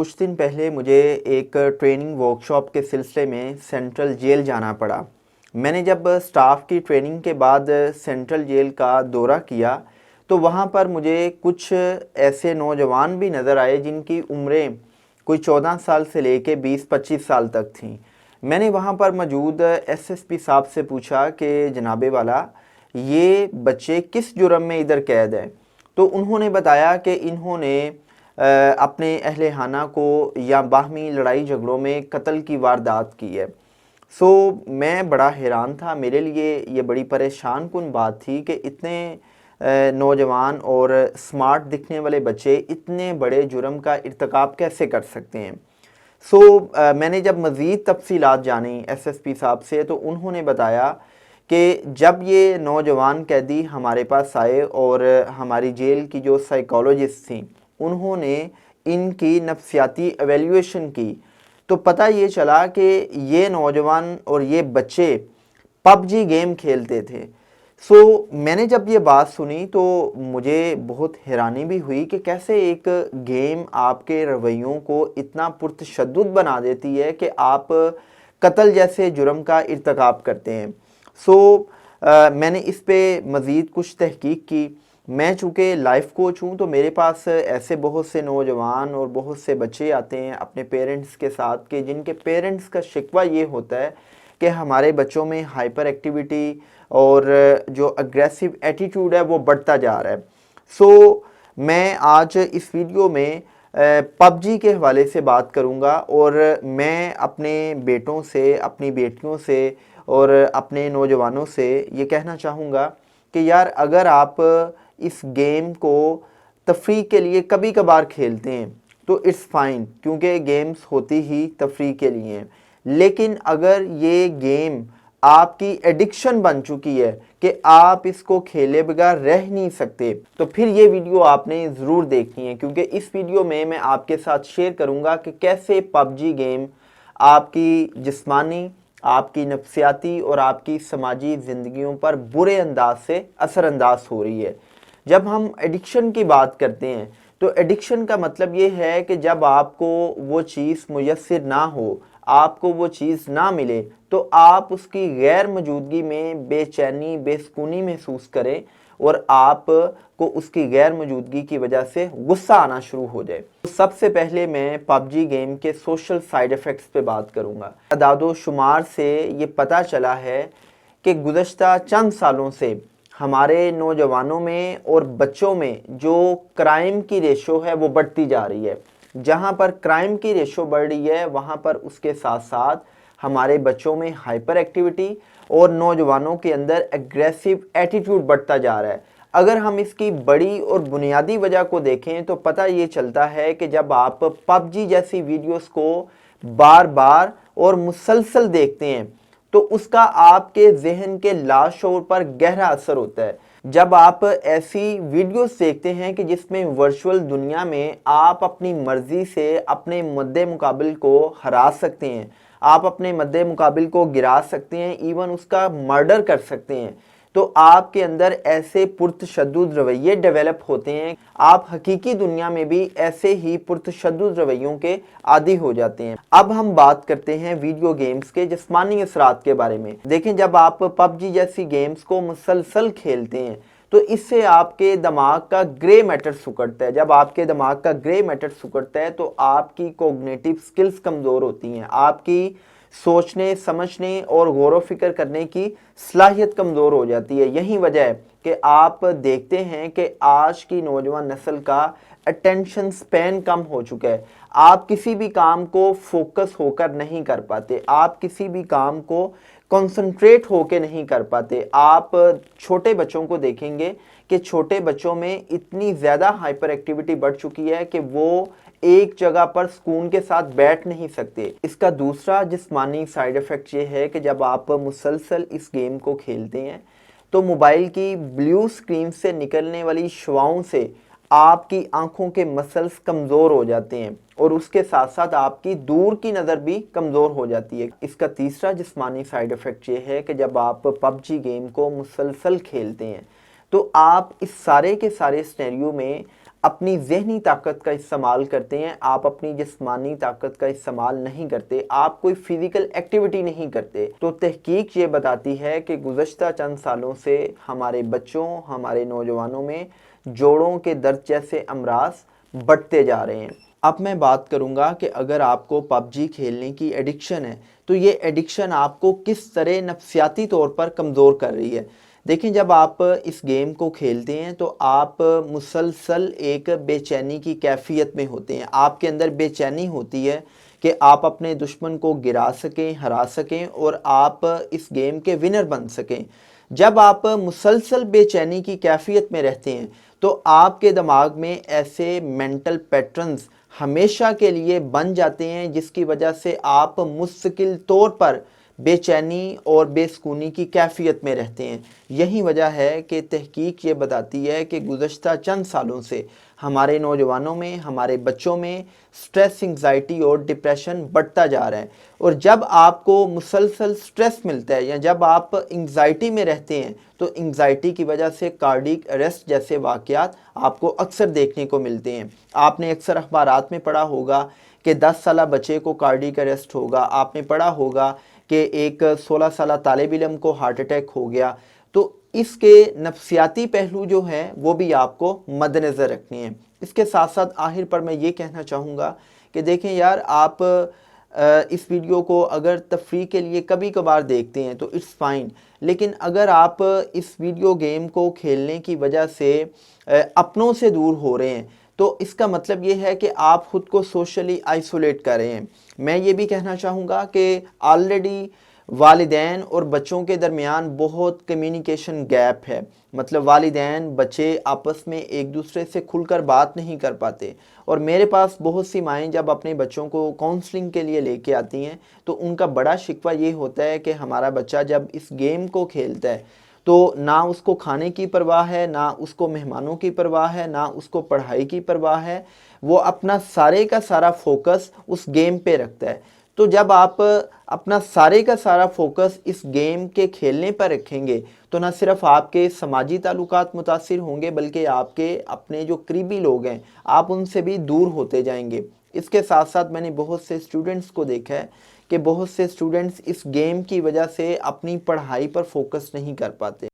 کچھ دن پہلے مجھے ایک ٹریننگ ورکشاپ کے سلسلے میں سینٹرل جیل جانا پڑا۔ میں نے جب سٹاف کی ٹریننگ کے بعد سینٹرل جیل کا دورہ کیا تو وہاں پر مجھے کچھ ایسے نوجوان بھی نظر آئے جن کی عمریں کوئی 14 سال سے لے کے 20-25 سال تک تھیں۔ میں نے وہاں پر موجود ایس ایس پی صاحب سے پوچھا کہ جناب والا یہ بچے کس جرم میں ادھر قید ہیں؟ تو انہوں نے بتایا کہ انہوں نے اپنے اہل خانہ کو یا باہمی لڑائی جھگڑوں میں قتل کی واردات کی ہے۔ میں بڑا حیران تھا، میرے لیے یہ بڑی پریشان کن بات تھی کہ اتنے نوجوان اور سمارٹ دکھنے والے بچے اتنے بڑے جرم کا ارتکاب کیسے کر سکتے ہیں۔ میں نے جب مزید تفصیلات جانی ایس ایس پی صاحب سے تو انہوں نے بتایا کہ جب یہ نوجوان قیدی ہمارے پاس آئے اور ہماری جیل کی جو سائیکالوجسٹ تھیں انہوں نے ان کی نفسیاتی ایویلیویشن کی تو پتہ یہ چلا کہ یہ نوجوان اور یہ بچے پب جی گیم کھیلتے تھے۔ میں نے جب یہ بات سنی تو مجھے بہت حیرانی بھی ہوئی کہ کیسے ایک گیم آپ کے رویوں کو اتنا پرتشدد بنا دیتی ہے کہ آپ قتل جیسے جرم کا ارتکاب کرتے ہیں۔ میں نے اس پہ مزید کچھ تحقیق کی۔ میں چونکہ لائف کوچ ہوں تو میرے پاس ایسے بہت سے نوجوان اور بہت سے بچے آتے ہیں اپنے پیرنٹس کے ساتھ کہ جن کے پیرنٹس کا شکوہ یہ ہوتا ہے کہ ہمارے بچوں میں ہائپر ایکٹیویٹی اور جو اگریسو ایٹیٹیوڈ ہے وہ بڑھتا جا رہا ہے۔ میں آج اس ویڈیو میں پب جی کے حوالے سے بات کروں گا اور میں اپنے بیٹوں سے، اپنی بیٹیوں سے اور اپنے نوجوانوں سے یہ کہنا چاہوں گا کہ یار اگر آپ اس گیم کو تفریح کے لیے کبھی کبھار کھیلتے ہیں تو اٹس فائن، کیونکہ گیمز ہوتی ہی تفریح کے لیے ہیں، لیکن اگر یہ گیم آپ کی ایڈکشن بن چکی ہے کہ آپ اس کو کھیلے بغیر رہ نہیں سکتے تو پھر یہ ویڈیو آپ نے ضرور دیکھنی ہے، کیونکہ اس ویڈیو میں آپ کے ساتھ شیئر کروں گا کہ کیسے پب جی گیم آپ کی جسمانی، آپ کی نفسیاتی اور آپ کی سماجی زندگیوں پر برے انداز سے اثر انداز ہو رہی ہے۔ جب ہم ایڈکشن کی بات کرتے ہیں تو ایڈکشن کا مطلب یہ ہے کہ جب آپ کو وہ چیز میسر نہ ہو، آپ کو وہ چیز نہ ملے تو آپ اس کی غیر موجودگی میں بے چینی، بے سکونی محسوس کریں اور آپ کو اس کی غیر موجودگی کی وجہ سے غصہ آنا شروع ہو جائے۔ سب سے پہلے میں پب جی گیم کے سوشل سائیڈ ایفیکٹس پہ بات کروں گا۔ اعداد و شمار سے یہ پتہ چلا ہے کہ گزشتہ چند سالوں سے ہمارے نوجوانوں میں اور بچوں میں جو کرائم کی ریشو ہے وہ بڑھتی جا رہی ہے۔ جہاں پر کرائم کی ریشو بڑھ رہی ہے وہاں پر اس کے ساتھ ساتھ ہمارے بچوں میں ہائپر ایکٹیویٹی اور نوجوانوں کے اندر ایگریسو ایٹیٹیوڈ بڑھتا جا رہا ہے۔ اگر ہم اس کی بڑی اور بنیادی وجہ کو دیکھیں تو پتہ یہ چلتا ہے کہ جب آپ پب جی جیسی ویڈیوز کو بار بار اور مسلسل دیکھتے ہیں تو اس کا آپ کے ذہن کے لاشعور پر گہرا اثر ہوتا ہے۔ جب آپ ایسی ویڈیوز دیکھتے ہیں کہ جس میں ورچوئل دنیا میں آپ اپنی مرضی سے اپنے مد مقابل کو ہرا سکتے ہیں، آپ اپنے مد مقابل کو گرا سکتے ہیں، ایون اس کا مرڈر کر سکتے ہیں، تو آپ کے اندر ایسے پرتشدد رویے ڈیولپ ہوتے ہیں، آپ حقیقی دنیا میں بھی ایسے ہی پرتشدد رویوں کے عادی ہو جاتے ہیں۔ اب ہم بات کرتے ہیں ویڈیو گیمز کے جسمانی اثرات کے بارے میں۔ دیکھیں جب آپ پب جی جیسی گیمز کو مسلسل کھیلتے ہیں تو اس سے آپ کے دماغ کا گرے میٹر سکڑتا ہے۔ جب آپ کے دماغ کا گرے میٹر سکڑتا ہے تو آپ کی کوگنیٹیو سکلز کمزور ہوتی ہیں، آپ کی سوچنے، سمجھنے اور غور و فکر کرنے کی صلاحیت کمزور ہو جاتی ہے۔ یہی وجہ ہے کہ آپ دیکھتے ہیں کہ آج کی نوجوان نسل کا اٹینشن سپین کم ہو چکا ہے۔ آپ کسی بھی کام کو فوکس ہو کر نہیں کر پاتے، آپ کسی بھی کام کو کنسنٹریٹ ہو کے نہیں کر پاتے۔ آپ چھوٹے بچوں کو دیکھیں گے کہ چھوٹے بچوں میں اتنی زیادہ ہائپر ایکٹیویٹی بڑھ چکی ہے کہ وہ ایک جگہ پر سکون کے ساتھ بیٹھ نہیں سکتے۔ اس کا دوسرا جسمانی سائیڈ ایفیکٹ یہ ہے کہ جب آپ مسلسل اس گیم کو کھیلتے ہیں تو موبائل کی بلیو سکرین سے نکلنے والی شعاؤں سے آپ کی آنکھوں کے مسلز کمزور ہو جاتے ہیں اور اس کے ساتھ ساتھ آپ کی دور کی نظر بھی کمزور ہو جاتی ہے۔ اس کا تیسرا جسمانی سائیڈ ایفیکٹ یہ ہے کہ جب آپ پب جی گیم کو مسلسل کھیلتے ہیں تو آپ اس سارے کے سارے سینیریو میں اپنی ذہنی طاقت کا استعمال کرتے ہیں، آپ اپنی جسمانی طاقت کا استعمال نہیں کرتے، آپ کوئی فزیکل ایکٹیویٹی نہیں کرتے، تو تحقیق یہ بتاتی ہے کہ گزشتہ چند سالوں سے ہمارے بچوں، ہمارے نوجوانوں میں جوڑوں کے درد جیسے امراض بڑھتے جا رہے ہیں۔ اب میں بات کروں گا کہ اگر آپ کو پب جی کھیلنے کی ایڈکشن ہے تو یہ ایڈکشن آپ کو کس طرح نفسیاتی طور پر کمزور کر رہی ہے۔ دیکھیں، جب آپ اس گیم کو کھیلتے ہیں تو آپ مسلسل ایک بے چینی کی کیفیت میں ہوتے ہیں، آپ کے اندر بے چینی ہوتی ہے کہ آپ اپنے دشمن کو گرا سکیں، ہرا سکیں اور آپ اس گیم کے ونر بن سکیں۔ جب آپ مسلسل بے چینی کی کیفیت میں رہتے ہیں تو آپ کے دماغ میں ایسے مینٹل پیٹرنز ہمیشہ کے لیے بن جاتے ہیں جس کی وجہ سے آپ مستقل طور پر بے چینی اور بے سکونی کی کیفیت میں رہتے ہیں۔ یہی وجہ ہے کہ تحقیق یہ بتاتی ہے کہ گزشتہ چند سالوں سے ہمارے نوجوانوں میں، ہمارے بچوں میں سٹریس، انگزائٹی اور ڈپریشن بڑھتا جا رہا ہے۔ اور جب آپ کو مسلسل سٹریس ملتا ہے یا جب آپ انگزائٹی میں رہتے ہیں تو انگزائٹی کی وجہ سے کارڈیک اریسٹ جیسے واقعات آپ کو اکثر دیکھنے کو ملتے ہیں۔ آپ نے اکثر اخبارات میں پڑھا ہوگا کہ 10 سالہ بچے کو کارڈیک اریسٹ ہوگا، آپ نے پڑھا ہوگا کہ ایک 16 سالہ طالب علم کو ہارٹ اٹیک ہو گیا۔ تو اس کے نفسیاتی پہلو جو ہیں وہ بھی آپ کو مد نظر رکھنے ہیں۔ اس کے ساتھ ساتھ آخر پر میں یہ کہنا چاہوں گا کہ دیکھیں یار، آپ اس ویڈیو کو اگر تفریح کے لیے کبھی کبھار دیکھتے ہیں تو اٹس فائن، لیکن اگر آپ اس ویڈیو گیم کو کھیلنے کی وجہ سے اپنوں سے دور ہو رہے ہیں تو اس کا مطلب یہ ہے کہ آپ خود کو سوشلی آئسولیٹ کر رہے ہیں۔ میں یہ بھی کہنا چاہوں گا کہ آلریڈی والدین اور بچوں کے درمیان بہت کمیونیکیشن گیپ ہے، مطلب والدین بچے آپس میں ایک دوسرے سے کھل کر بات نہیں کر پاتے۔ اور میرے پاس بہت سی مائیں جب اپنے بچوں کو کاؤنسلنگ کے لیے لے کے آتی ہیں تو ان کا بڑا شکوہ یہ ہوتا ہے کہ ہمارا بچہ جب اس گیم کو کھیلتا ہے تو نہ اس کو کھانے کی پرواہ ہے، نہ اس کو مہمانوں کی پرواہ ہے، نہ اس کو پڑھائی کی پرواہ ہے، وہ اپنا سارے کا سارا فوکس اس گیم پہ رکھتا ہے۔ تو جب آپ اپنا سارے کا سارا فوکس اس گیم کے کھیلنے پر رکھیں گے تو نہ صرف آپ کے سماجی تعلقات متاثر ہوں گے بلکہ آپ کے اپنے جو قریبی لوگ ہیں آپ ان سے بھی دور ہوتے جائیں گے۔ اس کے ساتھ ساتھ میں نے بہت سے اسٹوڈنٹس کو دیکھا ہے کہ بہت سے اسٹوڈنٹس اس گیم کی وجہ سے اپنی پڑھائی پر فوکس نہیں کر پاتے۔